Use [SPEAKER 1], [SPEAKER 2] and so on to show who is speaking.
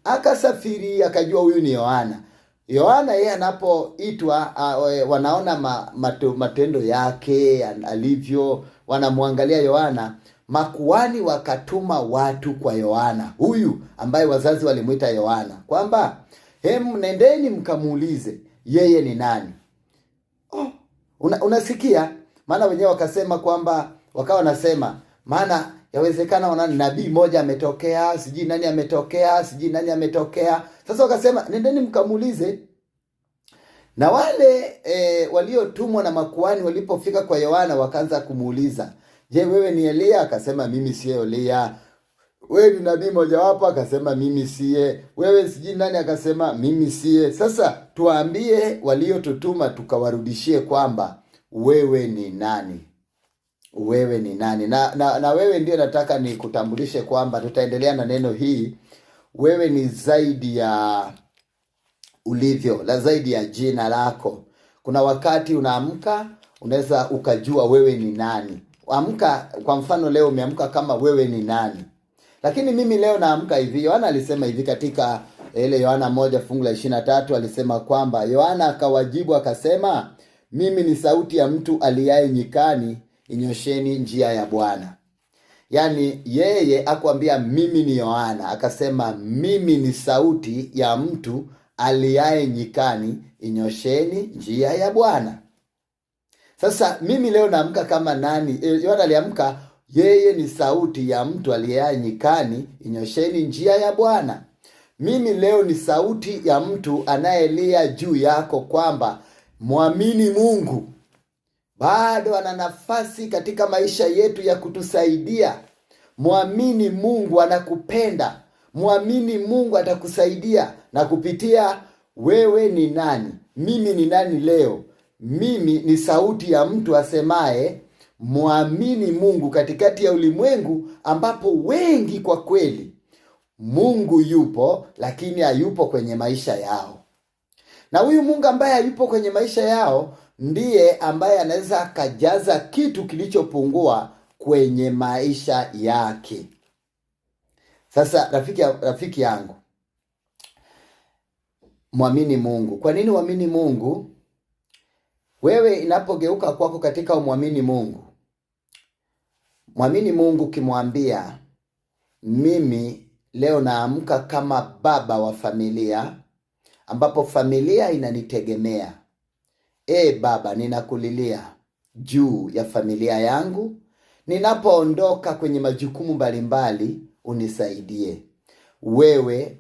[SPEAKER 1] Akasafiri akajua huyu ni Yohana. Yohana yeye anapoitwa wanaona matendo yake alivyo, wanamwangalia Yohana. Makuhani wakatuma watu kwa Yohana huyu ambaye wazazi walimuita Yohana, kwamba nendeni mkamuulize yeye ni nani. Unasikia? Maana wenyewe wakasema kwamba, wakawa nasema, maana yawezekana wana nabii moja ametokea, sijui nani ametokea, sijui nani ametokea. Sasa wakasema nendeni mkamuulize. Na wale waliotumwa na makuhani walipofika kwa Yohana wakaanza kumuuliza, je, wewe ni Elia? Akasema mimi si Elia. Wewe ni nabii moja wapo? Akasema mimi siye. Wewe sijui nani? Akasema mimi siye. Sasa tuambie waliotutuma tukawarudishie kwamba wewe ni nani? Wewe ni nani? Na wewe ndio nataka nikutambulishe kwamba tutaendelea na neno hii. Wewe ni zaidi ya ulivyo, la zaidi ya jina lako. Kuna wakati unaamka unaweza ukajua wewe ni nani. Amka, kwa mfano leo umeamka kama wewe ni nani. Lakini mimi leo naamka hivi. Yohana alisema hivi katika ile Yohana 1:23 alisema kwamba, Yohana akawajibu akasema, mimi ni sauti ya mtu aliaye nyikani, inyosheni njia ya Bwana. Yaani yeye akwambia mimi ni Yohana, akasema mimi ni sauti ya mtu aliaye nyikani, inyosheni njia ya Bwana. Sasa mimi leo naamka kama nani? Yohana aliamka yeye ni sauti ya mtu aliaye nyikani, inyosheni njia ya Bwana. Mimi leo ni sauti ya mtu anayelia juu yako kwamba muamini Mungu. Bado ana nafasi katika maisha yetu ya kutusaidia. Muamini Mungu, anakupenda. Muamini Mungu, atakusaidia. Na kupitia wewe ni nani? Mimi ni nani leo? Mimi ni sauti ya mtu asemaye muamini Mungu katikati ya ulimwengu ambapo wengi kwa kweli Mungu yupo, lakini hayupo kwenye maisha yao. Na huyu Mungu ambaye hayupo kwenye maisha yao ndiye ambaye anaweza akajaza kitu kilichopungua kwenye maisha yake. Sasa rafiki yangu, muamini Mungu. Kwa nini uamini Mungu? Wewe inapogeuka kwako katika umwamini Mungu, mwamini Mungu kimwambia, mimi leo naamka kama baba wa familia, ambapo familia inanitegemea. Baba, ninakulilia juu ya familia yangu. Ninapoondoka kwenye majukumu mbalimbali, unisaidie. Wewe